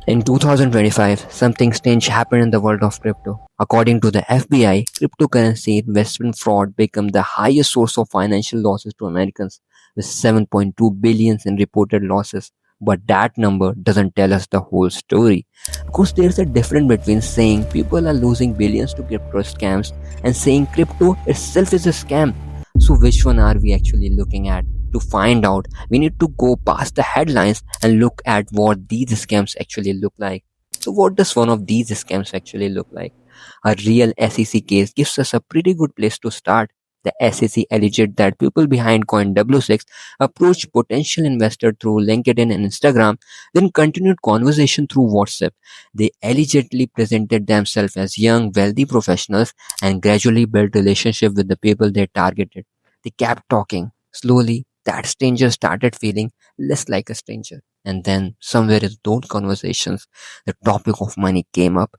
In 2025, something strange happened in the world of crypto. According to the FBI, cryptocurrency investment fraud became the highest source of financial losses to Americans, with 7.2 billion in reported losses. But that number doesn't tell us the whole story. Because there's a difference between saying people are losing billions to crypto scams and saying crypto itself is a scam. So which one are we actually looking at? To find out, we need to go past the headlines and look at what these scams actually look like. So what does one of these scams actually look like? A real SEC case gives us a pretty good place to start. The SEC alleged that people behind CoinW6 approached potential investors through LinkedIn and Instagram, then continued conversation through WhatsApp. They allegedly presented themselves as young, wealthy professionals and gradually built relationship with the people they targeted. They kept talking. Slowly, that stranger started feeling less like a stranger. And then, somewhere in those conversations, the topic of money came up.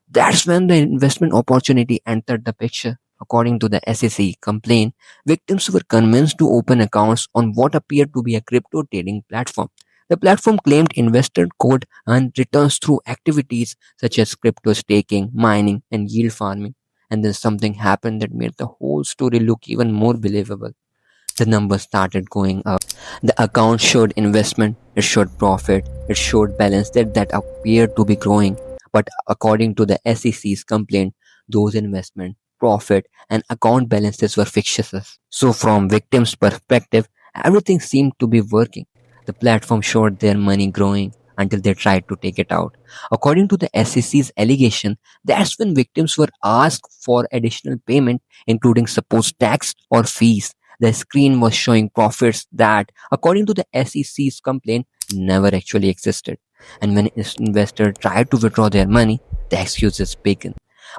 That's when the investment opportunity entered the picture. According to the SEC complaint, victims were convinced to open accounts on what appeared to be a crypto trading platform. The platform claimed investor could earn returns through activities such as crypto staking, mining, and yield farming. And then something happened that made the whole story look even more believable. The numbers started going up. The account showed investment, it showed profit, it showed balance that appeared to be growing. But according to the SEC's complaint, those investment, profit, and account balances were fictitious. So from victims' perspective, everything seemed to be working. The platform showed their money growing until they tried to take it out. According to the SEC's allegation, that's when victims were asked for additional payment, including supposed tax or fees. The screen was showing profits that, according to the SEC's complaint, never actually existed. And when investors tried to withdraw their money, the excuses began.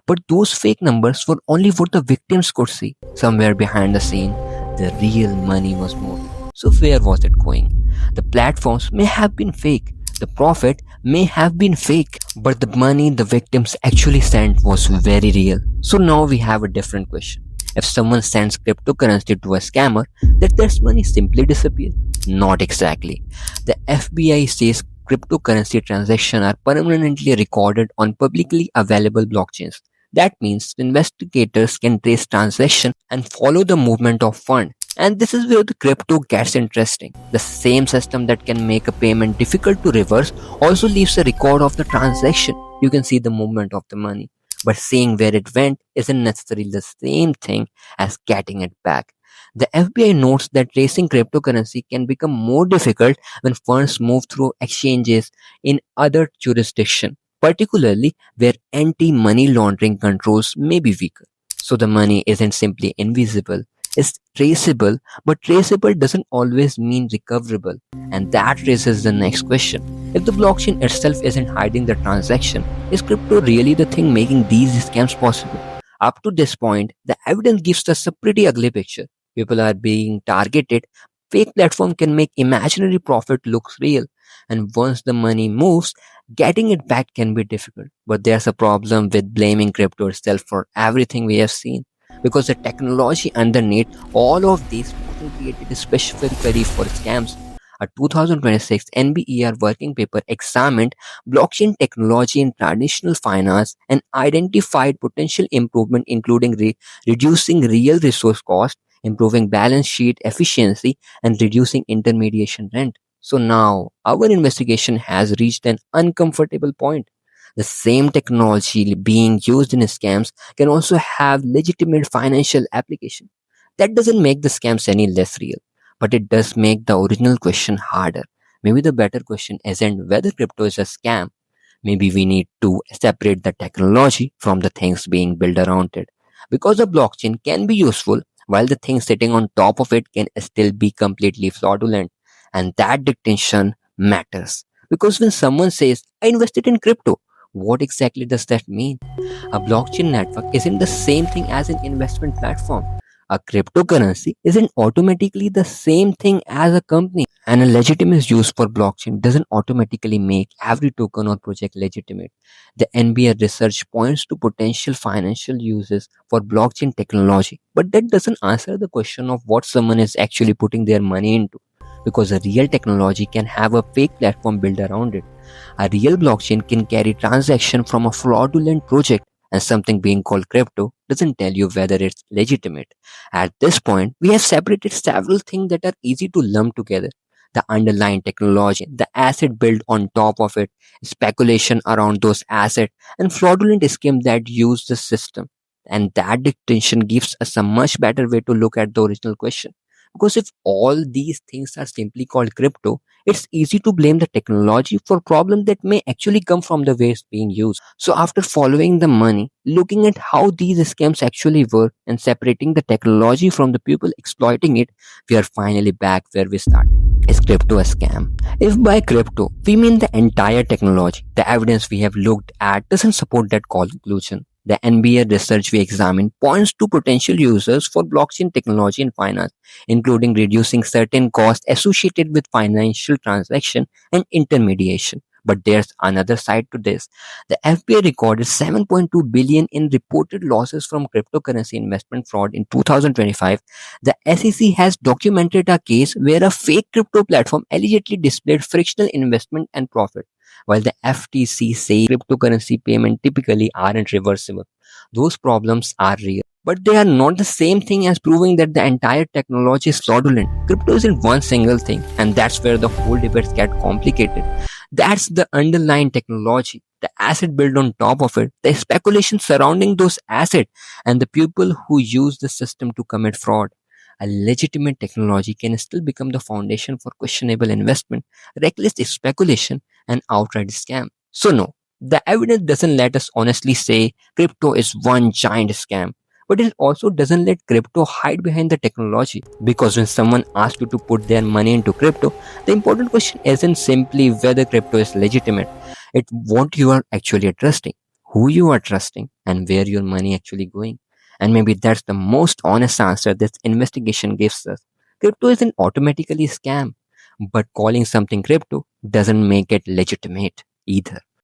But those fake numbers were only what the victims could see. Somewhere behind the scene, the real money was moving. So where was it going? The platforms may have been fake. The profit may have been fake, but the money the victims actually sent was very real. So now we have a different question. If someone sends cryptocurrency to a scammer, that their money simply disappear? Not exactly. The FBI says cryptocurrency transactions are permanently recorded on publicly available blockchains. That means investigators can trace transactions and follow the movement of funds. And this is where the crypto gets interesting. The same system that can make a payment difficult to reverse also leaves a record of the transaction. You can see the movement of the money. But seeing where it went isn't necessarily the same thing as getting it back. The FBI notes that tracing cryptocurrency can become more difficult when funds move through exchanges in other jurisdictions, particularly where anti-money laundering controls may be weaker. So the money isn't simply invisible, it's traceable, but traceable doesn't always mean recoverable. And that raises the next question. If the blockchain itself isn't hiding the transaction, is crypto really the thing making these scams possible? Up to this point, the evidence gives us a pretty ugly picture. People are being targeted. Fake platform can make imaginary profit look real. And once the money moves, getting it back can be difficult. But there's a problem with blaming crypto itself for everything we have seen. Because the technology underneath all of these wasn't created specifically for scams. A 2026 NBER working paper examined blockchain technology in traditional finance and identified potential improvement including reducing real resource cost, improving balance sheet efficiency, and reducing intermediation rent. So now our investigation has reached an uncomfortable point. The same technology being used in scams can also have legitimate financial application. That doesn't make the scams any less real, but it does make the original question harder. Maybe the better question isn't whether crypto is a scam. Maybe we need to separate the technology from the things being built around it. Because the blockchain can be useful, while the thing sitting on top of it can still be completely fraudulent. And that distinction matters. Because when someone says, I invested in crypto, what exactly does that mean? A blockchain network isn't the same thing as an investment platform. A cryptocurrency isn't automatically the same thing as a company. And a legitimate use for blockchain doesn't automatically make every token or project legitimate. The NBA research points to potential financial uses for blockchain technology, but that doesn't answer the question of what someone is actually putting their money into. because a real technology can have a fake platform built around it. A real blockchain can carry transaction from a fraudulent project, and something being called crypto doesn't tell you whether it's legitimate. At this point, we have separated several things that are easy to lump together: the underlying technology, the asset built on top of it, speculation around those assets, and fraudulent scheme that use the system. And that distinction gives us a much better way to look at the original question. Because if all these things are simply called crypto, it's easy to blame the technology for problems that may actually come from the way it's being used. So after following the money, looking at how these scams actually work, and separating the technology from the people exploiting it, we are finally back where we started. Is crypto a scam? If by crypto we mean the entire technology, the evidence we have looked at doesn't support that conclusion. The NBA research we examined points to potential users for blockchain technology in finance, including reducing certain costs associated with financial transaction and intermediation. But there's another side to this. The FBI recorded 7.2 billion in reported losses from cryptocurrency investment fraud in 2025. The SEC has documented a case where a fake crypto platform allegedly displayed frictional investment and profit, while the FTC says cryptocurrency payment typically aren't reversible. Those problems are real, but they are not the same thing as proving that the entire technology is fraudulent. Crypto isn't one single thing, and that's where the whole debates get complicated. That's the underlying technology, the asset built on top of it, the speculation surrounding those assets, and the people who use the system to commit fraud. A legitimate technology can still become the foundation for questionable investment, reckless speculation, and outright scam. So, no, the evidence doesn't let us honestly say crypto is one giant scam. But it also doesn't let crypto hide behind the technology. Because when someone asks you to put their money into crypto, the important question isn't simply whether crypto is legitimate. It's what you are actually trusting, who you are trusting, and where your money actually going. And maybe that's the most honest answer this investigation gives us. Crypto isn't automatically a scam, but calling something crypto doesn't make it legitimate either.